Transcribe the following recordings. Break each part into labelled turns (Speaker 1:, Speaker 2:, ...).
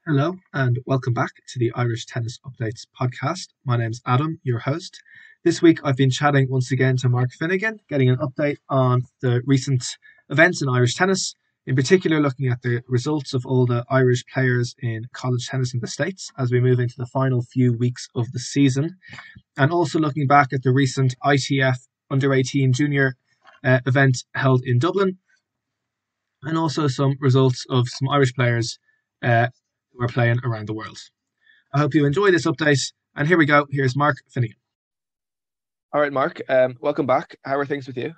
Speaker 1: Hello and welcome back to the Irish Tennis Updates podcast. My name's Adam, your host. This week I've been chatting once again to Mark Finnegan, getting an update on the recent events in Irish tennis, in particular looking at the results of all the Irish players in college tennis in the States as we move into the final few weeks of the season, and also looking back at the recent ITF Under 18 Junior event held in Dublin, and also some results of some Irish players uh, who are playing around the world. I hope you enjoy this update. And here we go. Here's Mark Finnegan.
Speaker 2: All right, Mark. Welcome back. How are things with you?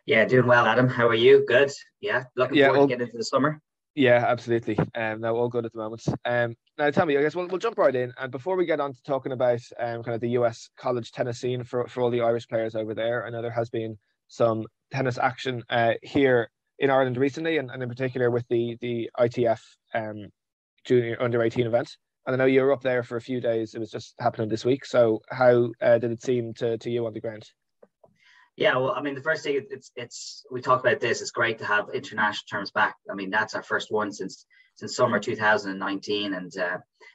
Speaker 3: Yeah, doing well, Adam. How are you? Good. Yeah, looking forward to getting into the summer.
Speaker 2: Yeah, absolutely. No, all good at the moment. Now, tell me, I guess we'll jump right in. And before we get on to talking about kind of the US college tennis scene for all the Irish players over there, I know there has been some tennis action here in Ireland recently, and in particular with the ITF Junior Under 18 event. And I know you were up there for a few days. It was just happening this week. So how did it seem to you on the ground?
Speaker 3: Yeah, well, I mean, the first thing it's we talked about this. It's great to have international terms back. I mean, that's our first one since summer 2019, and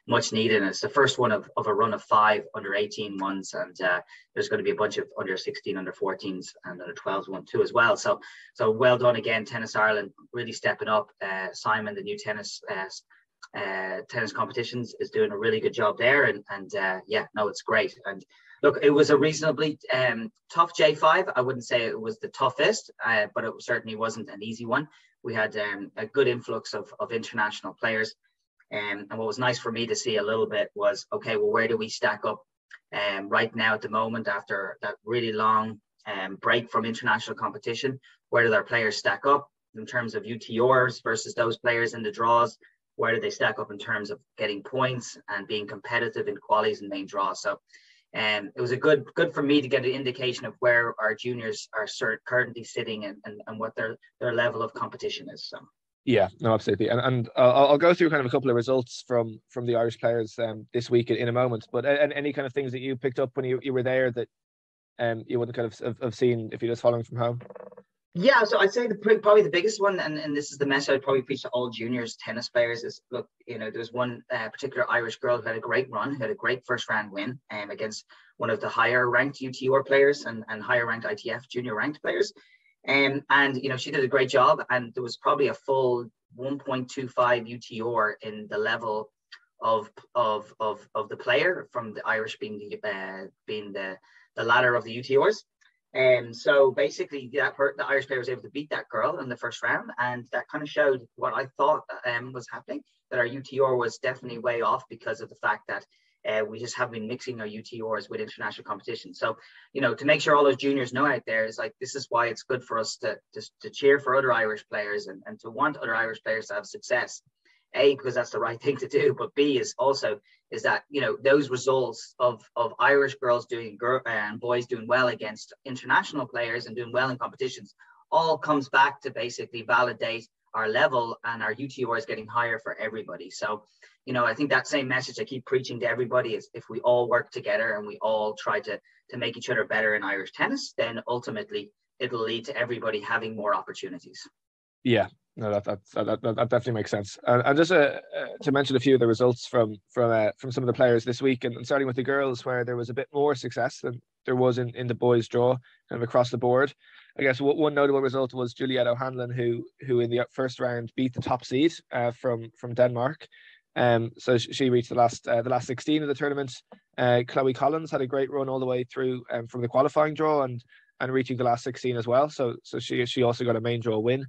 Speaker 3: much needed. And it's the first one of a run of 5 under 18 ones, and there's going to be a bunch of under 16, under 14s, and under 12s one too as well. So well done again, Tennis Ireland, really stepping up. Simon, the new tennis competitions, is doing a really good job there, and yeah, no, it's great. And look, it was a reasonably tough J5. I wouldn't say it was the toughest, but it certainly wasn't an easy one. We had a good influx of international players, and what was nice for me to see a little bit was, okay, well, where do we stack up right now at the moment after that really long break from international competition? Where do our players stack up in terms of UTRs versus those players in the draws? Where do they stack up in terms of getting points and being competitive in qualies and main draws? So it was a good for me to get an indication of where our juniors are currently sitting and what their level of competition is. So
Speaker 2: yeah, no, absolutely. And I'll go through kind of a couple of results from the Irish players this week in a moment. But any kind of things that you picked up when you were there that you wouldn't kind of have seen if you're just following from home?
Speaker 3: Yeah, so I'd say probably the biggest one, and this is the message I'd probably preach to all juniors tennis players, is look, there's one particular Irish girl who had a great run, who had a great first round win against one of the higher ranked UTR players and higher ranked ITF junior ranked players. And she did a great job, and there was probably a full 1.25 UTR in the level of the player, from the Irish being the ladder of the UTRs. So basically the Irish player was able to beat that girl in the first round, and that kind of showed what I thought was happening, that our UTR was definitely way off because of the fact that we just have been mixing our UTRs with international competition. So, to make sure all those juniors know out there, is like, this is why it's good for us to cheer for other Irish players and to want other Irish players to have success. A, because that's the right thing to do, but B is that those results of Irish girls and boys doing well against international players and doing well in competitions all comes back to basically validate our level, and our UTR is getting higher for everybody. So I think that same message I keep preaching to everybody is, if we all work together and we all try to make each other better in Irish tennis, then ultimately it'll lead to everybody having more opportunities.
Speaker 2: Yeah, no, that definitely makes sense. And just to mention a few of the results from some of the players this week, and starting with the girls, where there was a bit more success than there was in the boys' draw, kind of across the board. I guess one notable result was Juliette O'Hanlon, who in the first round beat the top seed from Denmark. So she reached the last 16 of the tournament. Chloe Collins had a great run all the way through from the qualifying draw and reaching the last 16 as well. So she also got a main draw win.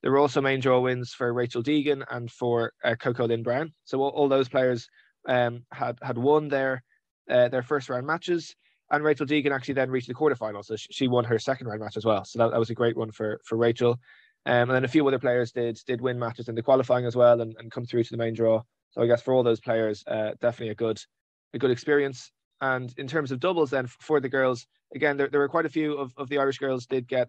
Speaker 2: There were also main draw wins for Rachel Deegan and for Coco Lynn Brown. So all those players had won their first round matches, and Rachel Deegan actually then reached the quarterfinal. So she won her second round match as well. So that was a great one for Rachel. And then a few other players did win matches in the qualifying as well and come through to the main draw. So I guess for all those players, definitely a good experience. And in terms of doubles then for the girls, again, there were quite a few of the Irish girls did get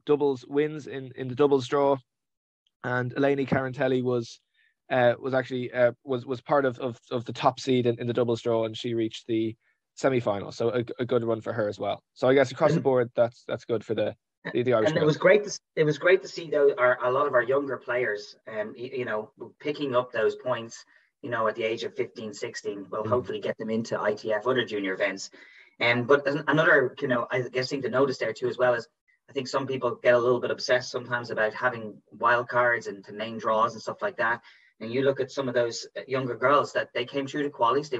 Speaker 2: doubles wins in the doubles draw, and Eleni Carantelli was actually part of the top seed in the doubles draw, and she reached the semi-final. So a good run for her as well. So I guess across the board, that's good for the the Irish
Speaker 3: And
Speaker 2: girls.
Speaker 3: it was great to see though a lot of our younger players, picking up those points, at the age of 15, 16, will hopefully get them into ITF other junior events. But another, I guess thing to notice there too as well is I think some people get a little bit obsessed sometimes about having wild cards and to main draws and stuff like that. And you look at some of those younger girls that they came through the qualies, they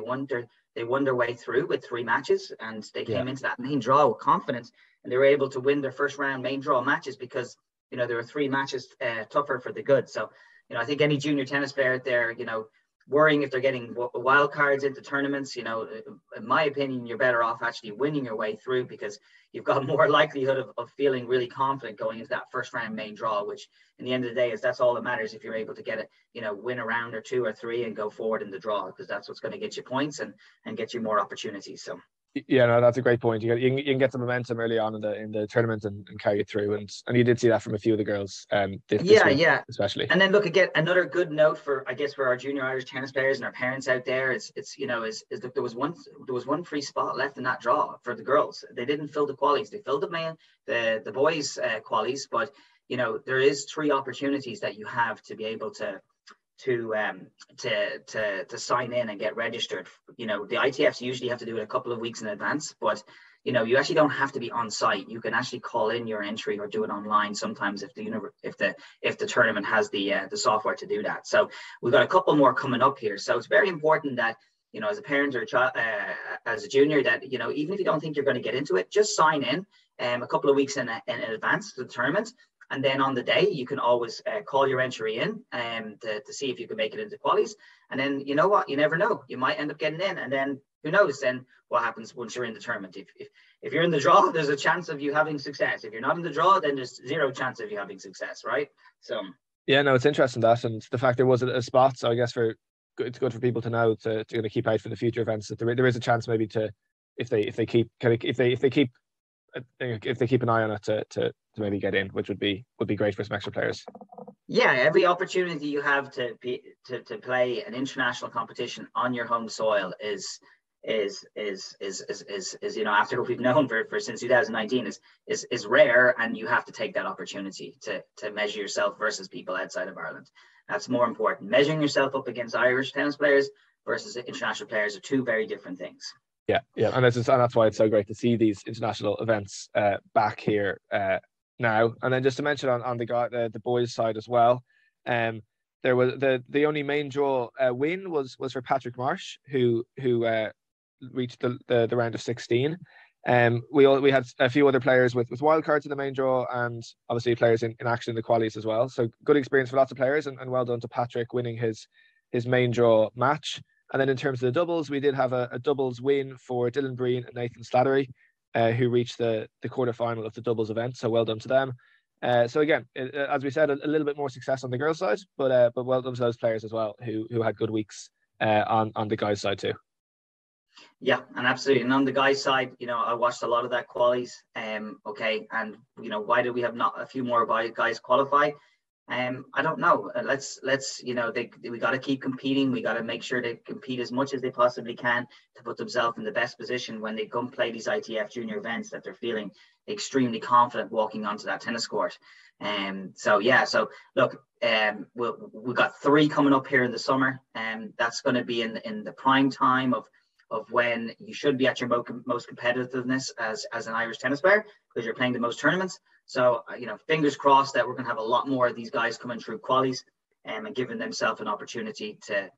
Speaker 3: won their way through with 3 matches, and they came into that main draw with confidence, and they were able to win their first round main draw matches because there were 3 matches tougher for the good. So I think any junior tennis player out there, worrying if they're getting wild cards into tournaments, in my opinion, you're better off actually winning your way through, because you've got more likelihood of feeling really confident going into that first round main draw, which in the end of the day that's all that matters. If you're able to get it, win a round or 2 or 3 and go forward in the draw, because that's what's going to get you points and get you more opportunities. So
Speaker 2: yeah, no, that's a great point. You can get some momentum early on in the tournament and carry it through, and you did see that from a few of the girls. This week, especially.
Speaker 3: And then look, again, another good note for our junior Irish tennis players and our parents out there is look, there was one free spot left in that draw for the girls. They didn't fill the qualies. They filled the boys qualies, but there is 3 opportunities that you have to be able to sign in and get registered. The ITFs usually have to do it a couple of weeks in advance, but you actually don't have to be on site. You can actually call in your entry or do it online sometimes if the tournament has the software to do that. So we've got a couple more coming up here. So it's very important that as a parent or a child, as a junior, that even if you don't think you're going to get into it, just sign in a couple of weeks in advance to the tournament. And then on the day, you can always call your entry in to see if you can make it into qualies. And then, you know what? You never know. You might end up getting in. And then who knows then what happens once you're in the tournament. If you're in the draw, there's a chance of you having success. If you're not in the draw, then there's 0 chance of you having success, right? So
Speaker 2: yeah, no, it's interesting that, and the fact there was a spot. So I guess it's good for people to know to keep out for the future events, that there is a chance maybe to if they keep an eye on it to maybe get in, which would be great for some extra players.
Speaker 3: Yeah, every opportunity you have to play an international competition on your home soil is after what we've known for since 2019 is rare, and you have to take that opportunity to measure yourself versus people outside of Ireland. That's more important. Measuring yourself up against Irish tennis players versus international players are 2 very different things.
Speaker 2: Yeah, and that's why it's so great to see these international events back here now. And then just to mention on the boys' side as well, there was the only main draw win was for Patrick Marsh, who reached the round of 16. We had a few other players with wildcards in the main draw, and obviously players in action in the qualies as well. So good experience for lots of players, and well done to Patrick winning his main draw match. And then in terms of the doubles, we did have a doubles win for Dylan Breen and Nathan Slattery, who reached the quarterfinal of the doubles event. So well done to them. So again, as we said, a little bit more success on the girls' side, but well done to those players as well who had good weeks on the guys' side too.
Speaker 3: Yeah, and absolutely. And on the guys' side, I watched a lot of that qualies. Okay, and why do we have not a few more guys qualify? I don't know. Let's we got to keep competing. We got to make sure they compete as much as they possibly can to put themselves in the best position when they come play these ITF junior events, that they're feeling extremely confident walking onto that tennis court. So look, we've got 3 coming up here in the summer, and that's going to be in the prime time of when you should be at your most competitiveness as an Irish tennis player, because you're playing the most tournaments. So, fingers crossed that we're going to have a lot more of these guys coming through qualies and giving themselves an opportunity to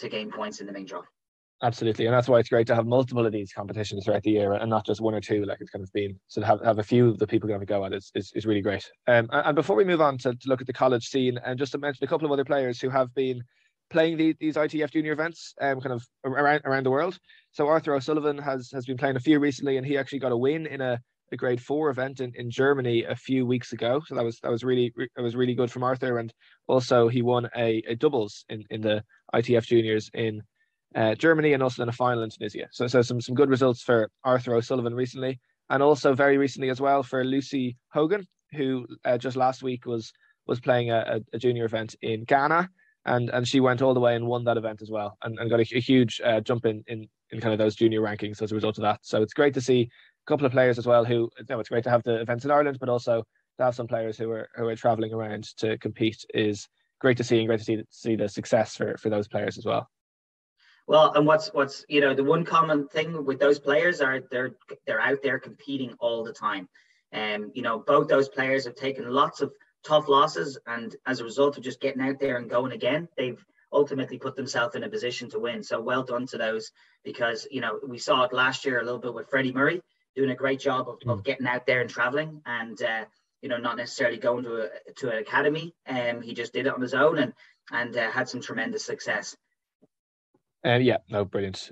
Speaker 3: gain points in the main draw.
Speaker 2: Absolutely, and that's why it's great to have multiple of these competitions throughout the year, and not just 1 or 2 like it's kind of been. So to have a few of the people going to go at is really great. And before we move on to look at the college scene, and just to mention a couple of other players who have been playing these ITF junior events kind of around the world. So Arthur O'Sullivan has been playing a few recently, and he actually got a win in a grade 4 event in Germany a few weeks ago. So that was really good from Arthur. And also he won a doubles in the ITF juniors in Germany, and also in a final in Tunisia. So some good results for Arthur O'Sullivan recently, and also very recently as well for Lucy Hogan, who just last week was playing a junior event in Ghana, and she went all the way and won that event as well, and got a huge jump in kind of those junior rankings as a result of that. So it's great to see couple of players as well who, it's great to have the events in Ireland, but also to have some players who are traveling around to compete is great to see, and great to see the success for those players as well.
Speaker 3: Well, and what's the one common thing with those players are they're out there competing all the time. Both those players have taken lots of tough losses, and as a result of just getting out there and going again, they've ultimately put themselves in a position to win. So well done to those, because we saw it last year a little bit with Freddie Murray doing a great job of getting out there and traveling, and not necessarily going to an academy. He just did it on his own and had some tremendous success.
Speaker 2: Brilliant.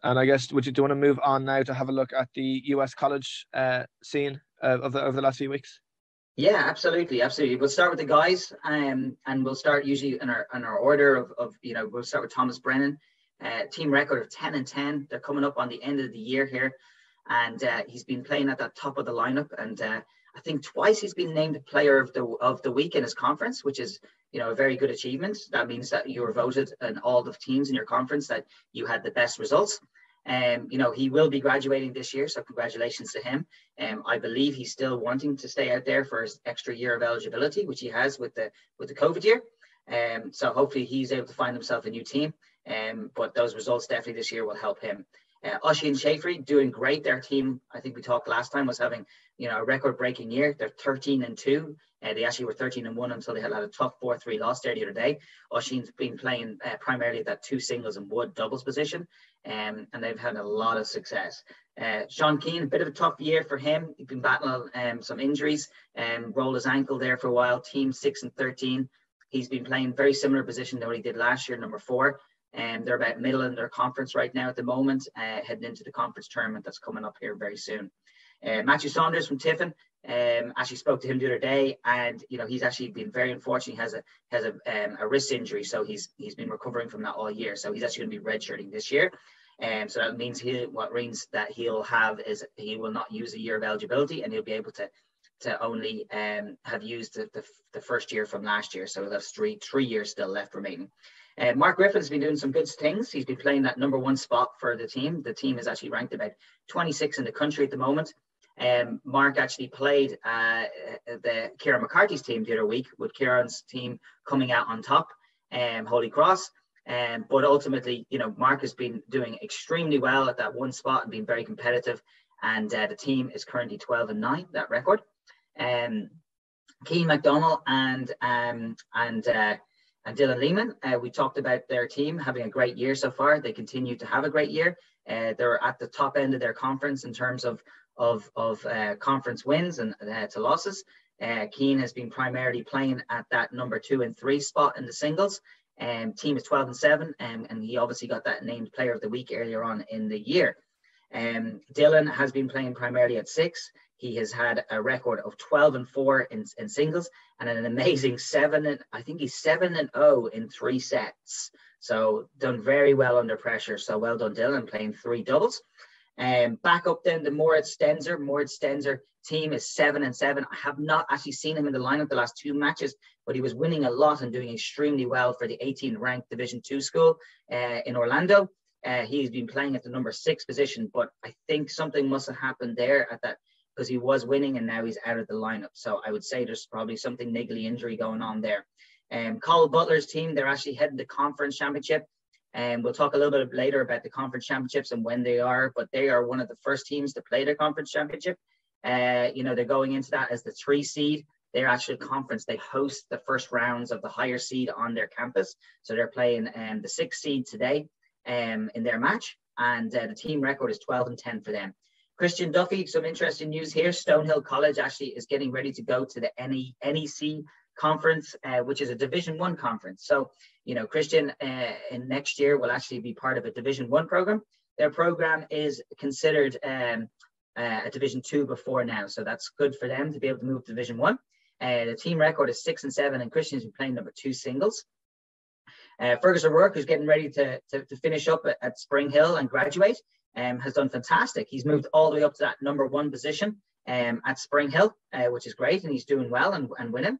Speaker 2: And I guess, do you want to move on now to have a look at the US college scene of the last few weeks?
Speaker 3: Yeah, absolutely. We'll start with the guys, and we'll start usually in our order of we'll start with Thomas Brennan, team record of 10-10. They're coming up on the end of the year here, and he's been playing at that top of the lineup, and I think twice he's been named player of the week in his conference, which is a very good achievement. That means that you were voted in all the teams in your conference that you had the best results. He will be graduating this year, so congratulations to him. I believe he's still wanting to stay out there for his extra year of eligibility, which he has with the COVID year. So hopefully he's able to find himself a new team. But those results definitely this year will help him. Oisin and Shafrey doing great. Their team, I think we talked last time, was having a record-breaking year. They're 13-2. They actually were 13-1 until they had a tough 4-3 loss there the other day. Oisin's been playing primarily that 2 singles and 1 doubles position, and they've had a lot of success. Sean Keane, a bit of a tough year for him. He's been battling some injuries, rolled his ankle there for a while. Team 6-13. He's been playing very similar position to what he did last year, number 4. They're about middle in their conference right now at the moment, heading into the conference tournament that's coming up here very soon. Matthew Saunders from Tiffin, actually spoke to him the other day, and he's actually been very unfortunate. He has a wrist injury, so he's been recovering from that all year. So he's actually going to be redshirting this year. So that means that he'll have is he will not use a year of eligibility, and he'll be able to only have used the first year from last year. So that's three years still left remaining. Mark Griffin's been doing some good things. He's been playing that number 1 spot for the team. The team is actually ranked about 26 in the country at the moment. Mark actually played the Kieran McCarthy's team the other week, with Kieran's team coming out on top, Holy Cross. But ultimately, Mark has been doing extremely well at that 1 spot and being very competitive. And the team is currently 12-9, that record. Keane McDonald and Dylan Lehman, we talked about their team having a great year so far. They continue to have a great year. They're at the top end of their conference in terms of conference wins and to losses. Keane has been primarily playing at that number 2 and 3 spot in the singles. Team is 12-7, and he obviously got that named player of the week earlier on in the year. Dylan has been playing primarily at 6. He has had a record of 12-4 in singles, and an amazing 7-0 in 3 sets. So done very well under pressure. So well done, Dylan, playing 3 doubles. Back up then to Moritz Stenzer. Moritz Stenzer team is 7-7. I have not actually seen him in the lineup the last 2 matches, but he was winning a lot and doing extremely well for the 18th ranked Division 2 school in Orlando. He's been playing at the number 6 position, but I think something must have happened there at that, because he was winning and now he's out of the lineup. So I would say there's probably something niggly injury going on there. Carl Butler's team, they're actually heading to conference championship. And we'll talk a little bit later about the conference championships and when they are, but they are one of the first teams to play the conference championship. They're going into that as the 3 seed. They're actually conference. They host the first rounds of the higher seed on their campus. So they're playing the 6th seed today in their match. And the team record is 12-10 for them. Christian Duffy, some interesting news here. Stonehill College actually is getting ready to go to the NEC conference, which is a Division 1 conference. So, Christian in next year will actually be part of a Division 1 program. Their program is considered a Division 2 before now. So that's good for them to be able to move to Division 1. The team record is 6-7, and Christian's been playing number 2 singles. Fergus O'Rourke, who's getting ready to finish up at Spring Hill and graduate, has done fantastic. He's moved all the way up to that number 1 position at Spring Hill, which is great, and he's doing well and winning.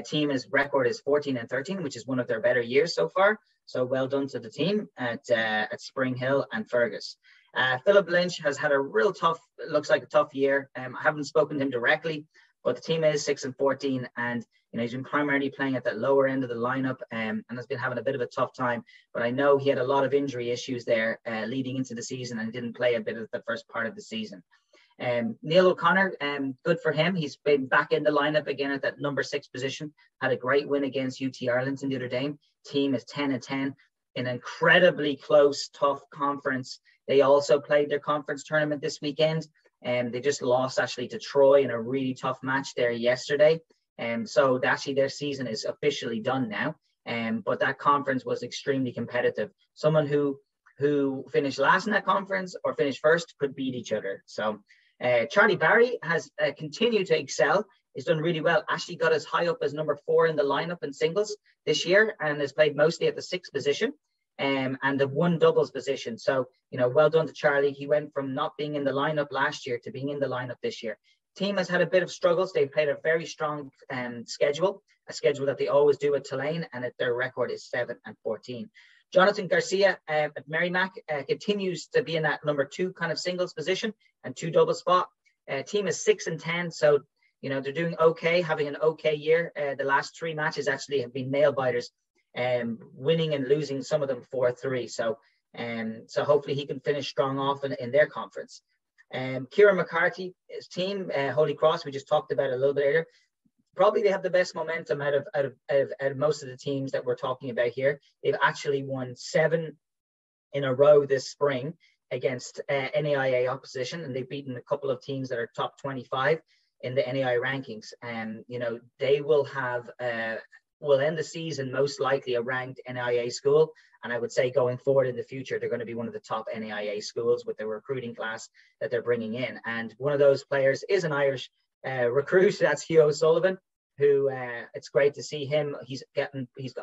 Speaker 3: Team's record is 14-13, which is one of their better years so far. So well done to the team at Spring Hill and Fergus. Philip Lynch has had a real tough, looks like a tough year. I haven't spoken to him directly, but the team is 6-14, and he's been primarily playing at that lower end of the lineup, and has been having a bit of a tough time. But I know he had a lot of injury issues there leading into the season, and didn't play a bit of the first part of the season. Neil O'Connor, good for him. He's been back in the lineup again at that number 6 position. Had a great win against UT Arlington the other day. Team is 10-10. An incredibly close, tough conference. They also played their conference tournament this weekend, and they just lost actually to Troy in a really tough match there yesterday. So actually their season is officially done now. But that conference was extremely competitive. Someone who finished last in that conference or finished first could beat each other. So Charlie Barry has continued to excel. He's done really well. Actually got as high up as number 4 in the lineup in singles this year, and has played mostly at the 6th position and the 1 doubles position. So, well done to Charlie. He went from not being in the lineup last year to being in the lineup this year. Team has had a bit of struggles. They've played a very strong schedule, a schedule that they always do at Tulane, and their record is 7-14. Jonathan Garcia at Merrimack continues to be in that number 2 kind of singles position and 2 double spot. Team is 6-10, so they're doing okay, having an okay year. The last 3 matches actually have been nail biters, winning and losing some of them 4-3. So hopefully he can finish strong off in their conference. Kieran McCarthy, his team, Holy Cross, we just talked about it a little bit earlier. Probably they have the best momentum out of most of the teams that we're talking about here. They've actually won 7 in a row this spring against NAIA opposition, and they've beaten a couple of teams that are top 25 in the NAIA rankings. And they will have will end the season most likely a ranked NAIA school, and I would say going forward in the future they're going to be one of the top NAIA schools with the recruiting class that they're bringing in. And one of those players is an Irish recruit. That's Hugh O'Sullivan, who it's great to see him. He's got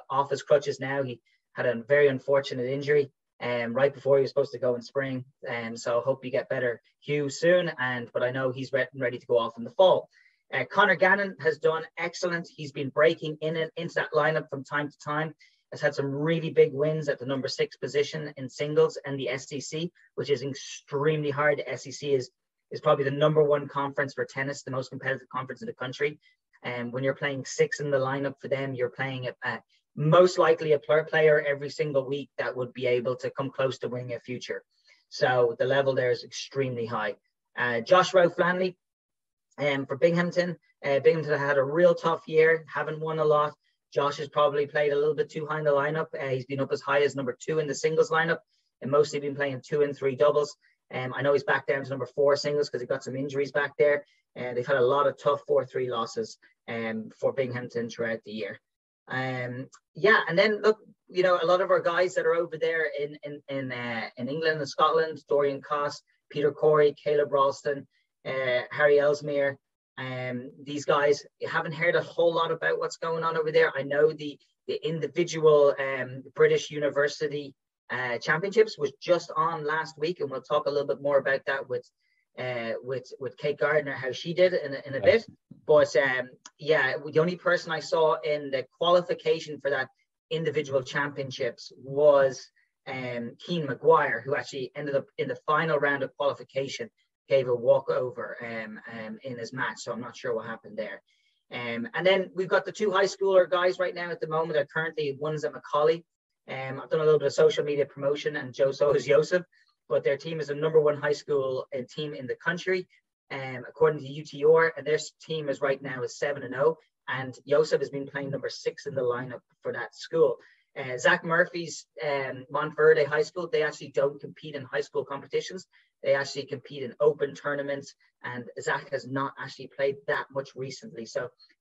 Speaker 3: off his crutches now. He had a very unfortunate injury right before he was supposed to go in spring, so I hope you get better, Hugh, soon. But I know he's ready to go off in the fall. Conor Gannon has done excellent. He's been breaking in and into that lineup from time to time. Has had some really big wins at the number 6 position in singles and the SEC, which is extremely hard. The SEC is probably the number 1 conference for tennis, the most competitive conference in the country. And when you're playing 6 in the lineup for them, you're playing most likely a player every single week that would be able to come close to winning a future. So the level there is extremely high. Josh Rowe Flanley for Binghamton. Binghamton had a real tough year, haven't won a lot. Josh has probably played a little bit too high in the lineup. He's been up as high as number 2 in the singles lineup, and mostly been playing 2 and 3 doubles. I know he's back down to number 4 singles because he got some injuries back there. They've had a lot of tough 4-3 losses for Binghamton throughout the year. And then look, a lot of our guys that are over there in England and Scotland, Dorian Coss, Peter Corey, Caleb Ralston, Harry Ellesmere. These guys, you haven't heard a whole lot about what's going on over there. I know the individual British University Championships was just on last week, and we'll talk a little bit more about that with Kate Gardner, how she did in a bit. But the only person I saw in the qualification for that individual championships was Keane Maguire, who actually ended up in the final round of qualification, gave a walkover in his match. So I'm not sure what happened there. And then we've got the 2 high schooler guys right now at the moment. Are currently, one's at Macaulay. I've done a little bit of social media promotion, and so is Joseph. But their team is the number 1 high school team in the country, according to UTR, and their team is right now is 7-0. And Joseph has been playing number 6 in the lineup for that school. Zach Murphy's Montverde High School, they actually don't compete in high school competitions. They actually compete in open tournaments, and Zach has not actually played that much recently.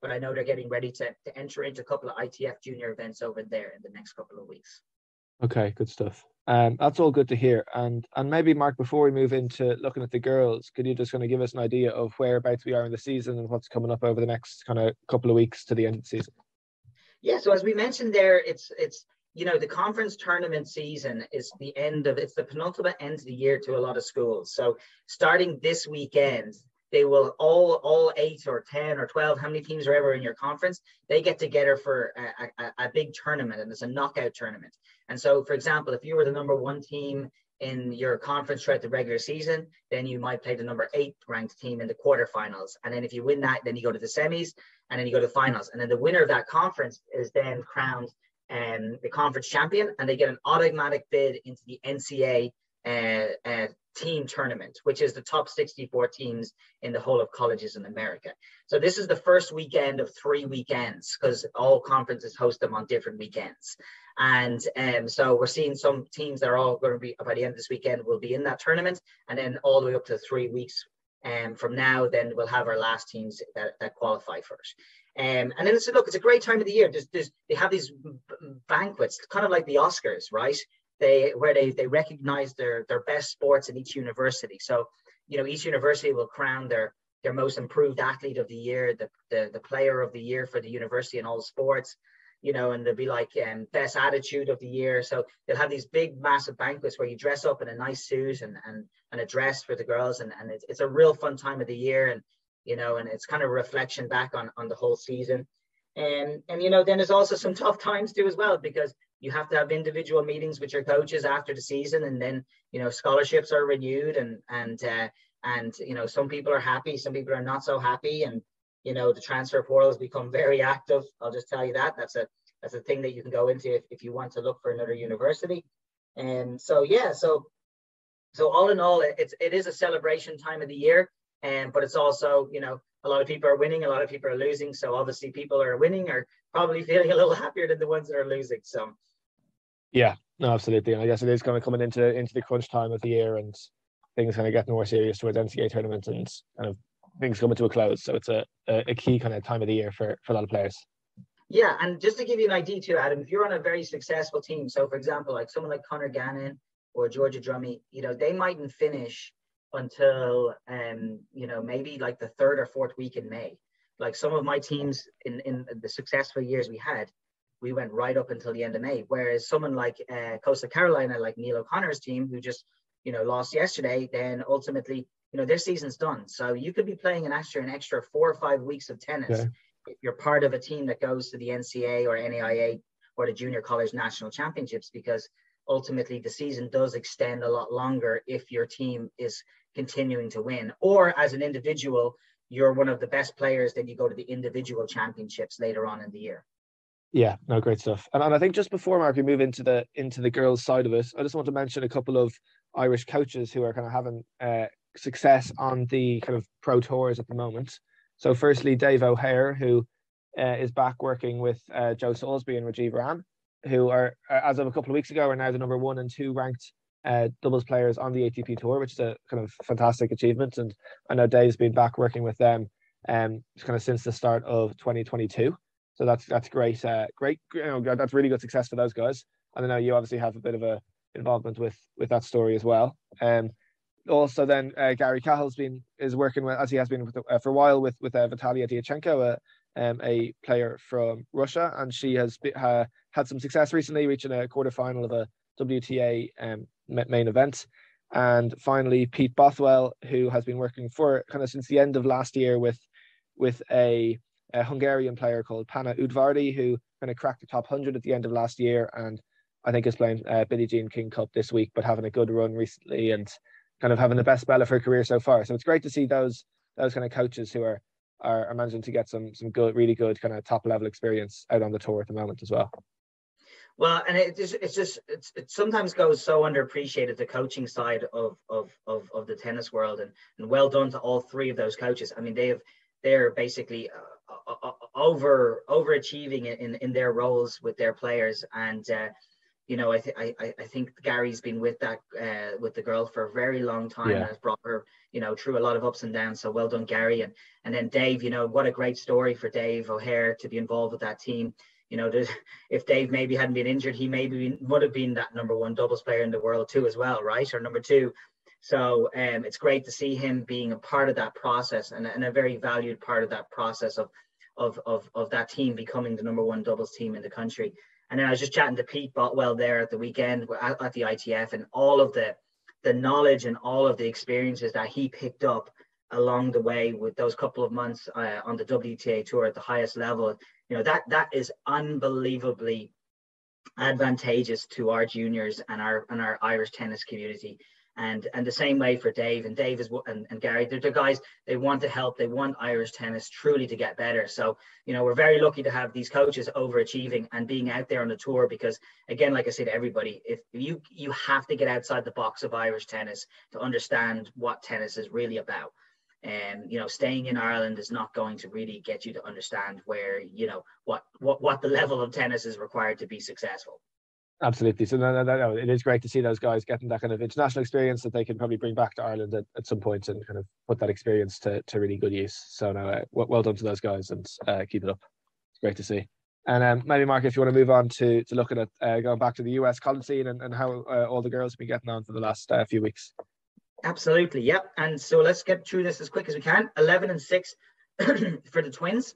Speaker 3: But I know they're getting ready to enter into a couple of ITF junior events over there in the next couple of weeks.
Speaker 2: Okay, good stuff. That's all good to hear. And maybe, Mark, before we move into looking at the girls, could you just kind of give us an idea of whereabouts we are in the season and what's coming up over the next kind of couple of weeks to the end of the season?
Speaker 3: Yeah, so as we mentioned there, it's the conference tournament season is it's the penultimate end of the year to a lot of schools. So starting this weekend, they will all 8 or 10 or 12, how many teams are ever in your conference, they get together for a big tournament, and it's a knockout tournament. And so, for example, if you were the number 1 team in your conference throughout the regular season. Then you might play the number 8 ranked team in the quarterfinals. And then if you win that, then you go to the semis, and then you go to the finals. And then the winner of that conference is then crowned the conference champion, and they get an automatic bid into the NCAA team tournament, which is the top 64 teams in the whole of colleges in America. So this is the first weekend of 3 weekends, because all conferences host them on different weekends. And so we're seeing some teams that are all going to be, by the end of this weekend, will be in that tournament. And then all the way up to 3 weeks from now, then we'll have our last teams that qualify for it. And then it's a great time of the year. They have these banquets, kind of like the Oscars, right? Where they recognize their best sports in each university. So, each university will crown their most improved athlete of the year, the player of the year for the university in all sports, and they'll be like best attitude of the year. So they'll have these big, massive banquets where you dress up in a nice suit and a dress for the girls. And it's a real fun time of the year. And it's kind of a reflection back on the whole season. And then there's also some tough times too as well, because you have to have individual meetings with your coaches after the season, and then scholarships are renewed, and some people are happy, some people are not so happy, and the transfer portal has become very active. I'll just tell you that's a thing that you can go into if you want to look for another university. And so all in all, it is a celebration time of the year, but it's also a lot of people are winning, a lot of people are losing. So obviously people that are winning are probably feeling a little happier than the ones that are losing. So
Speaker 2: yeah, no, absolutely. And I guess it is kind of coming into the crunch time of the year, and things kind of getting more serious towards NCAA tournaments and kind of things coming to a close. So it's a key kind of time of the year for a lot of players.
Speaker 3: Yeah, and just to give you an idea too, Adam, if you're on a very successful team, so for example, like someone like Conor Gannon or Georgia Drummy, they mightn't finish until maybe like the 3rd or 4th week in May. Like some of my teams in the successful years we went right up until the end of May. Whereas someone like Coastal Carolina, like Neil O'Connor's team, who just lost yesterday, then ultimately their season's done. So you could be playing an extra 4 or 5 weeks of tennis if you're part of a team that goes to the NCAA or NAIA or the Junior College National Championships, because ultimately the season does extend a lot longer if your team is continuing to win. Or as an individual, you're one of the best players, then you go to the individual championships later on in the year.
Speaker 2: Yeah, no, great stuff. And I think just before, Mark, we move into the girls' side of it, I just want to mention a couple of Irish coaches who are kind of having success on the kind of pro tours at the moment. So firstly, Dave O'Hare, who is back working with Joe Salisbury and Rajiv Ram, who are, as of a couple of weeks ago, are now the number 1 and 2 ranked doubles players on the ATP Tour, which is a kind of fantastic achievement. And I know Dave's been back working with them kind of since the start of 2022. So that's great. Great. That's really good success for those guys. And I know you obviously have a bit of a involvement with that story as well. Also, then Gary Cahill's is working with, as he has been for a while, with Vitalia Diachenko, a player from Russia, and she has had some success recently, reaching a quarterfinal of a WTA main event. And finally, Pete Bothwell, who has been working for kind of since the end of last year with a Hungarian player called Pana Udvardy, who kind of cracked the top 100 at the end of last year, and I think is playing Billie Jean King Cup this week, but having a good run recently and kind of having the best spell of her career so far. So it's great to see those kind of coaches who are managing to get some good, really good kind of top level experience out on the tour at the moment as well.
Speaker 3: Well, and it sometimes goes so underappreciated, the coaching side of the tennis world, and well done to all 3 of those coaches. I mean, they're basically overachieving in their roles with their players, and I think Gary's been with the girl for a very long time, and has brought her through a lot of ups and downs. So well done, Gary. And then Dave, what a great story for Dave O'Hare to be involved with that team. If Dave maybe hadn't been injured, he would have been that number 1 doubles player in the world too as well, right? Or number 2. So it's great to see him being a part of that process, and a very valued part of that process of that team becoming the number 1 doubles team in the country. And then I was just chatting to Pete Botwell there at the weekend at the ITF, and all of the knowledge and all of the experiences that he picked up along the way with those couple of months on the WTA Tour at the highest level. That is unbelievably advantageous to our juniors and our Irish tennis community. And the same way for Dave and Dave and Gary. They're guys, they want to help. They want Irish tennis truly to get better. So, we're very lucky to have these coaches overachieving and being out there on the tour, because again, like I say to everybody, if you have to get outside the box of Irish tennis to understand what tennis is really about. And staying in Ireland is not going to really get you to understand where what the level of tennis is required to be successful.
Speaker 2: Absolutely. So no, it is great to see those guys getting that kind of international experience that they can probably bring back to Ireland at some point and kind of put that experience to really good use. So no, well done to those guys, and keep it up. It's great to see. And maybe, Mark, if you want to move on to looking at going back to the US college scene and how all the girls have been getting on for the last few weeks.
Speaker 3: Absolutely, yep. And so let's get through this as quick as we can. 11-6 for the Twins.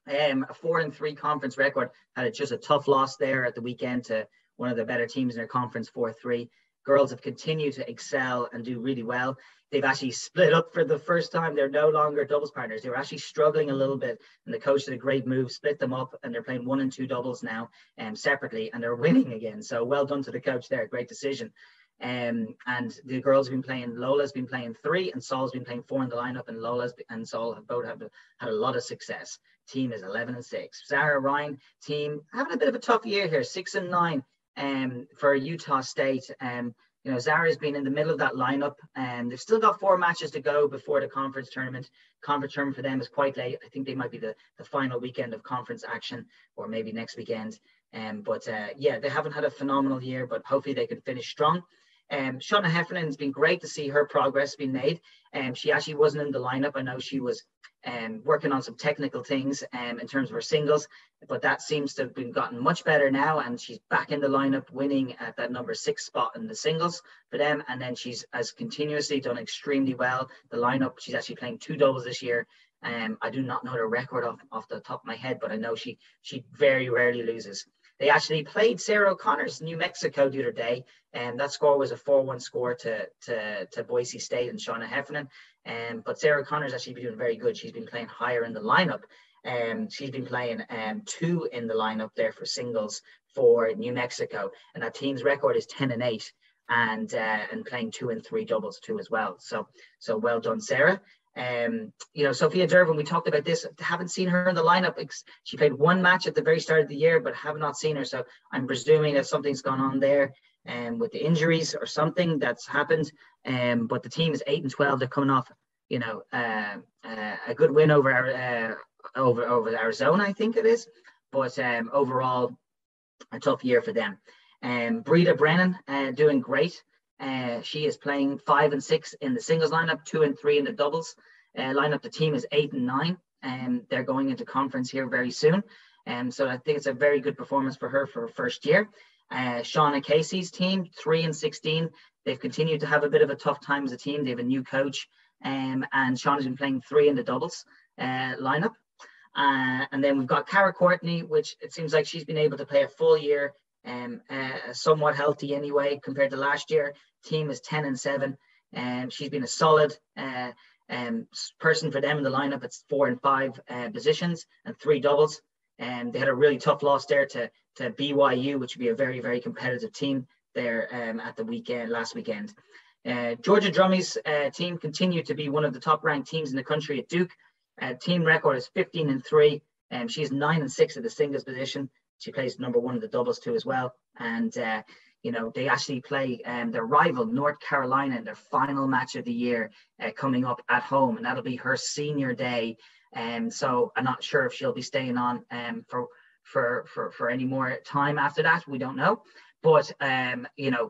Speaker 3: A 4-3 conference record. Had just a tough loss there at the weekend to one of the better teams in their conference, 4-3. Girls have continued to excel and do really well. They've actually split up for the first time. They're no longer doubles partners. They were actually struggling a little bit, and the coach did a great move, split them up, and they're playing 1 and 2 doubles now separately, and they're winning again. So well done to the coach there. Great decision. And the girls have been playing, Lola's been playing 3 and Sol's been playing 4 in the lineup, and Lola's and Sol have both had a lot of success. Team is 11-6. Sarah Ryan team having a bit of a tough year here, 6-9 for Utah State. Zara's been in the middle of that lineup, and they've still got 4 matches to go before the conference tournament. Conference tournament for them is quite late. I think they might be the final weekend of conference action, or maybe next weekend. But they haven't had a phenomenal year, but hopefully they can finish strong. Shauna Heffernan, has been great to see her progress being made. She actually wasn't in the lineup. I know she was working on some technical things in terms of her singles, but that seems to have been gotten much better now, and she's back in the lineup, winning at that number 6 spot in the singles for them. And then she's has continuously done extremely well. The lineup, she's actually playing 2 doubles this year. I do not know the record off the top of my head, but I know she very rarely loses. They actually played Sarah O'Connor's New Mexico the other day, and that score was a 4-1 score to Boise State and Shauna Heffernan. But Sarah O'Connor's actually been doing very good. She's been playing higher in the lineup. She's been playing 2 in the lineup there for singles for New Mexico, and that team's record is 10-8, and playing 2 and 3 doubles too as well. So well done, Sarah. Sophia Dervin, we talked about this. Haven't seen her in the lineup. She played 1 match at the very start of the year, but have not seen her. So I'm presuming that something's gone on there, with the injuries or something that's happened. But the team is 8-12. They're coming off, a good win over Arizona, I think it is. But overall, a tough year for them. Breda Brennan doing great. She is playing 5 and 6 in the singles lineup, 2 and 3 in the doubles lineup. The team is 8-9, and they're going into conference here very soon. So I think it's a very good performance for her for her first year. Shauna Casey's team, 3 and 16. They've continued to have a bit of a tough time as a team. They have a new coach, and Shauna's been playing 3 in the doubles lineup. And then we've got Cara Courtney, which it seems like she's been able to play a full year, somewhat healthy anyway compared to last year. Team is 10 and 7, and she's been a solid person for them in the lineup. It's 4 and 5 positions and 3 doubles. And they had a really tough loss there to BYU, which would be a very, very competitive team there at the last weekend. Georgia Drummy's team continued to be one of the top ranked teams in the country at Duke. Team record is 15 and 3, and she's 9 and 6 at the singles position. She plays number 1 in the doubles too as well. And they actually play their rival North Carolina in their final match of the year coming up at home, and that'll be her senior day. So I'm not sure if she'll be staying on for any more time after that. We don't know. But,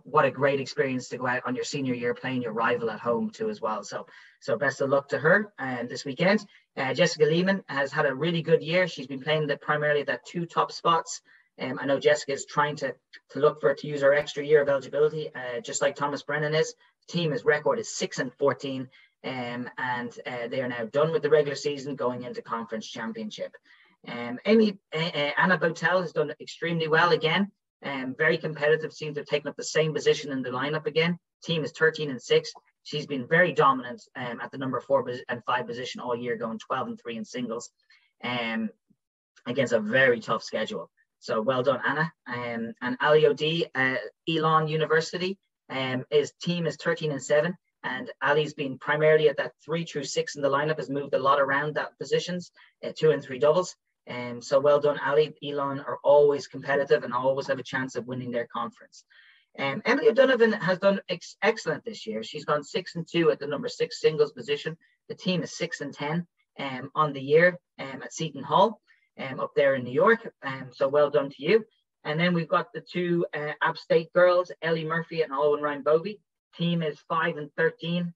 Speaker 3: what a great experience to go out on your senior year playing your rival at home too as well. So best of luck to her this weekend. Jessica Lehman has had a really good year. She's been playing primarily at that 2 top spots. I know Jessica is trying to look to use her extra year of eligibility, just like Thomas Brennan is. Team's record is 6 and 14, and they are now done with the regular season, going into conference championship. Anna Botel has done extremely well again. Very competitive. Seems to have taken up the same position in the lineup again. Team is 13 and 6. She's been very dominant at the number 4 and 5 position all year, going 12 and 3 in singles, against a very tough schedule. So well done, Anna. And Ali O'D, Elon University, his team is 13-7. And Ali's been primarily at that 3 through 6 in the lineup, has moved a lot around that positions, 2 and 3 doubles. So well done, Ali. Elon are always competitive and always have a chance of winning their conference. Emily O'Donovan has done excellent this year. She's gone 6-2 at the number 6 singles position. The team is 6-10 on the year at Seton Hall up there in New York. So well done to you. And then we've got the 2 App State girls, Ellie Murphy and Alwyn Ryan Bovey. Team is 5-13.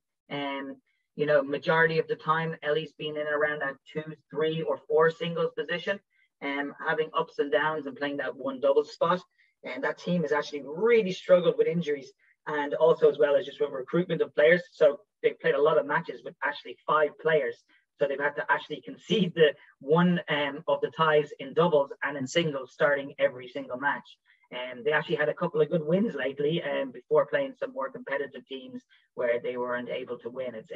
Speaker 3: You know, majority of the time, Ellie's been in and around that 2, 3, or 4 singles position, having ups and downs and playing that 1 double spot. And that team has actually really struggled with injuries and also as well as just with recruitment of players. So they've played a lot of matches with actually 5 players. So they've had to actually concede the one of the ties in doubles and in singles starting every single match. And they actually had a couple of good wins lately before playing some more competitive teams where they weren't able to win. It's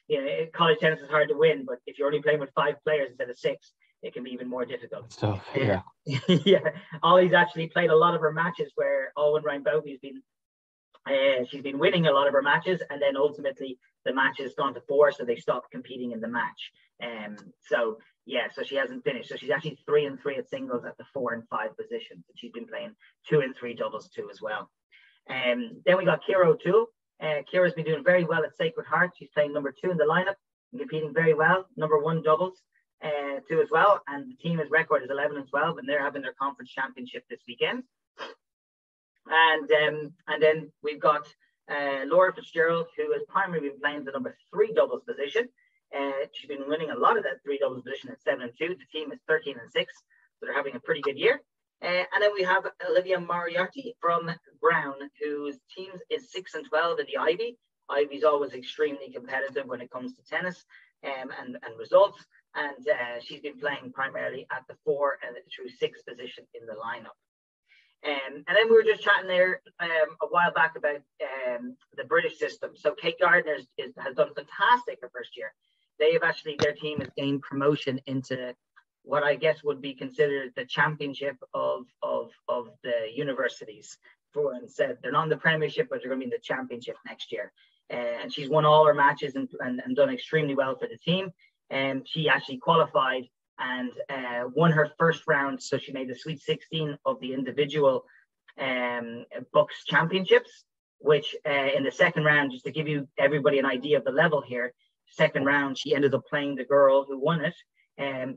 Speaker 3: you know, college tennis is hard to win, but if you're only playing with 5 players instead of 6, it can be even more difficult.
Speaker 2: So yeah.
Speaker 3: Yeah. Ollie's actually played a lot of her matches where Alwyn Ryan Bovey's been she's been winning a lot of her matches, and then ultimately the match has gone to 4, so they stopped competing in the match. So yeah, so she hasn't finished. So she's actually 3-3 at singles at the 4 and 5 positions. And she's been playing 2 and 3 doubles too as well. Then we got Kira O'Toole. Kira's been doing very well at Sacred Heart. She's playing number 2 in the lineup and competing very well. Number 1 doubles too as well. And the team, record is 11-12, and they're having their conference championship this weekend. And then we've got Laura Fitzgerald, who has primarily been playing the number 3 doubles position. She's been winning a lot of that 3 doubles position at 7-2. The team is 13-6, so they're having a pretty good year. And then we have Olivia Moriarty from Brown, whose team is 6-12 in the Ivy. Ivy's always extremely competitive when it comes to tennis and results. And she's been playing primarily at the 4 through 6 position in the lineup. And then we were just chatting there a while back about the British system. So Kate Gardner has done fantastic her first year. They have actually, their team has gained promotion into what I guess would be considered the championship of the universities. For instead, they're not in the premiership, but they're going to be in the championship next year. And she's won all her matches and done extremely well for the team. And she actually qualified and won her first round. So she made the Sweet 16 of the individual Bucks championships, which in the second round, just to give you everybody an idea of the level here, second round, she ended up playing the girl who won it,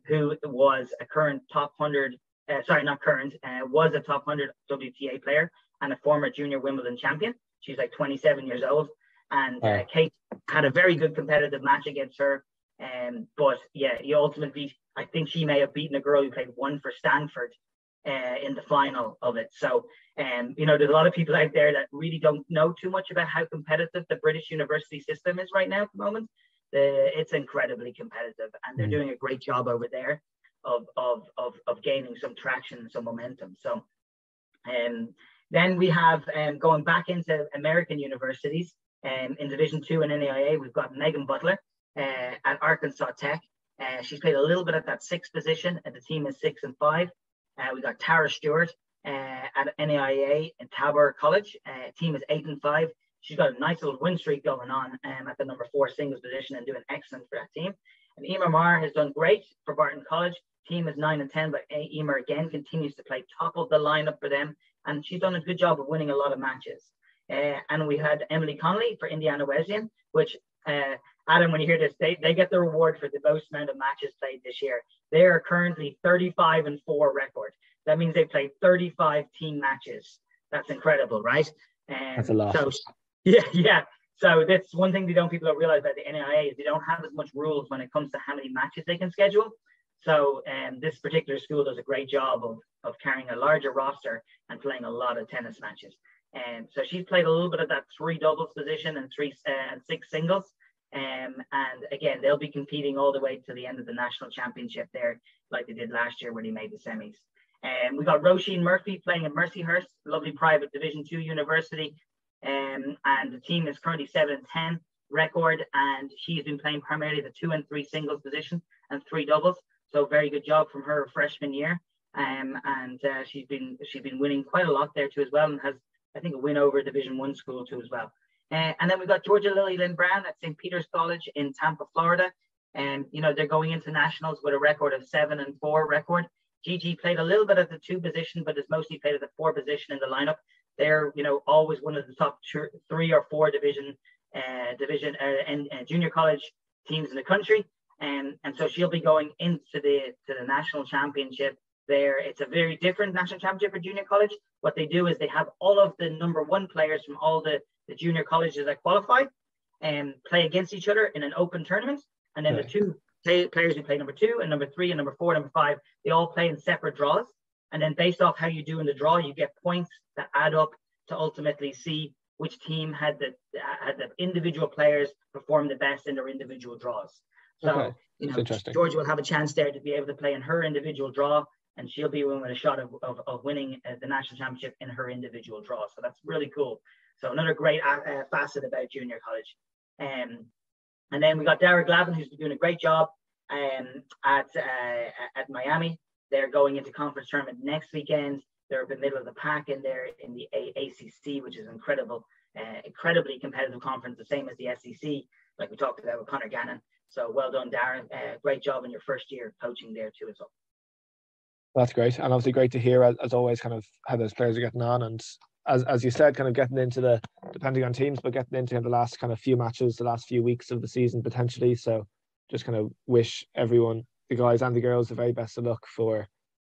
Speaker 3: who was a current top 100, was a top 100 WTA player and a former junior Wimbledon champion. She's like 27 years old. And Kate had a very good competitive match against her. But yeah, ultimately, I think she may have beaten a girl who played 1 for Stanford in the final of it. So, you know, there's a lot of people out there that really don't know too much about how competitive the British university system is right now at the moment. It's incredibly competitive, and they're doing a great job over there of gaining some traction and some momentum. So, then we have going back into American universities. In Division 2 and NAIA, we've got Megan Butler at Arkansas Tech. She's played a little bit at that 6th position, and the team is 6-5. We got Tara Stewart at NAIA at Tabor College. Team is 8-5. She's got a nice little win streak going on at the number 4 singles position and doing excellent for that team. And Emer Marr has done great for Barton College. Team is 9-10, but Emer again continues to play top of the lineup for them, and she's done a good job of winning a lot of matches. And we had Emily Connolly for Indiana Wesleyan, which Adam, when you hear this, they get the reward for the most amount of matches played this year. They are currently 35-4 record. That means they played 35 team matches. That's incredible, right?
Speaker 2: That's a lot.
Speaker 3: So, yeah. So that's one thing people don't realize about the NAIA is they don't have as much rules when it comes to how many matches they can schedule. So this particular school does a great job of carrying a larger roster and playing a lot of tennis matches. And so she's played a little bit of that 3 doubles position and 3 and 6 singles. And again, they'll be competing all the way to the end of the national championship there, like they did last year when he made the semis. And we got Roisin Murphy playing at Mercyhurst, lovely private Division 2 university. And the team is currently 7-10 record, and she's been playing primarily the 2 and 3 singles position and 3 doubles. So very good job from her freshman year. and she's been winning quite a lot there too as well, and has, I think, a win over a Division 1 school too as well. And then we've got Georgia Lily Lynn Brown at St. Peter's College in Tampa, Florida. And, they're going into nationals with a record of 7-4 record. Gigi played a little bit at the 2 position, but has mostly played at the 4 position in the lineup. They're, always one of the top 3 or 4 division and junior college teams in the country. And so she'll be going into the national championship there. It's a very different national championship for junior college. What they do is they have all of the number 1 players from all the junior colleges that qualify and play against each other in an open tournament. And then the 2 players who play number 2 and number 3 and number 4, number 5, they all play in separate draws. And then based off how you do in the draw, you get points that add up to ultimately see which team had the individual players perform the best in their individual draws. So, Georgia will have a chance there to be able to play in her individual draw, and she'll be with a shot of winning the national championship in her individual draw. So that's really cool. So another great facet about junior college. And then we got Dara Glavin, who's been doing a great job at Miami. They're going into conference tournament next weekend. They're in the middle of the pack in there in the ACC, which is incredibly competitive conference, the same as the SEC, like we talked about with Conor Gannon. So well done, Darren. Great job in your first year coaching there too as well.
Speaker 2: That's great, and obviously great to hear, as always, kind of how those players are getting on, and as you said, kind of getting into depending on teams, but getting into the last kind of few matches, the last few weeks of the season potentially. So just kind of wish everyone, the guys and the girls, the very best of luck for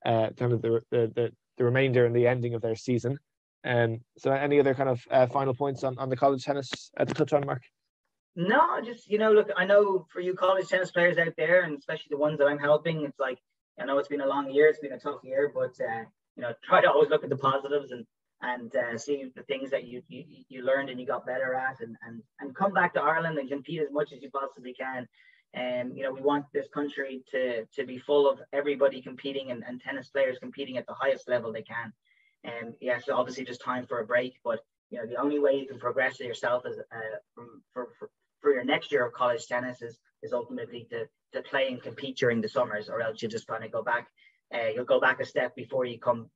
Speaker 2: kind of the remainder and the ending of their season. So any other kind of final points on the college tennis to touch on, Mark?
Speaker 3: No, just, look, I know for you college tennis players out there, and especially the ones that I'm helping, it's like, I know it's been a long year, it's been a tough year, but try to always look at the positives and see the things that you learned and you got better at, and come back to Ireland and compete as much as you possibly can. And we want this country to be full of everybody competing and tennis players competing at the highest level they can. And yes, obviously just time for a break, but the only way you can progress yourself is for your next year of college tennis is ultimately to play and compete during the summers, or else you just kind of go back. You'll go back a step before you come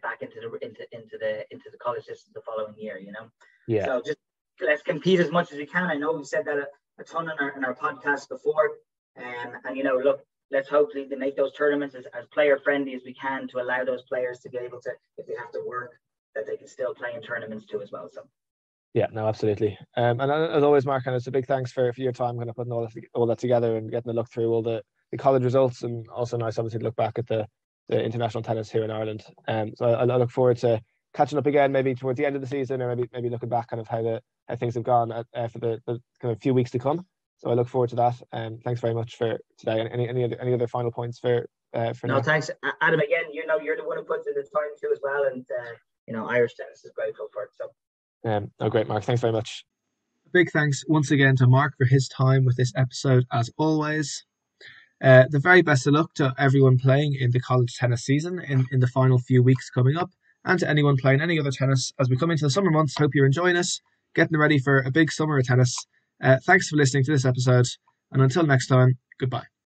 Speaker 3: back into the college system the following year.
Speaker 2: Yeah.
Speaker 3: So just let's compete as much as we can. I know we said that a ton in our podcast before, and look, let's hopefully to make those tournaments as player friendly as we can, to allow those players to be able to, if they have to work, that they can still play in tournaments too as well. So.
Speaker 2: Yeah, no, absolutely. And as always, Mark, and it's a big thanks for your time kind of putting all that together and getting a look through all the college results, and also nice obviously to look back at the international tennis here in Ireland. So I look forward to catching up again, maybe towards the end of the season, or maybe looking back kind of how things have gone for the kind of few weeks to come. So I look forward to that. Thanks very much for today. Any other final points for
Speaker 3: no,
Speaker 2: now?
Speaker 3: Thanks, Adam. Again, you're the one who puts in the time too as well, and Irish tennis is grateful for it. So.
Speaker 2: Great, Mark. Thanks very much.
Speaker 1: A big thanks once again to Mark for his time with this episode, as always. The very best of luck to everyone playing in the college tennis season in the final few weeks coming up, and to anyone playing any other tennis as we come into the summer months. Hope you're enjoying it, getting ready for a big summer of tennis. Thanks for listening to this episode, and until next time, goodbye.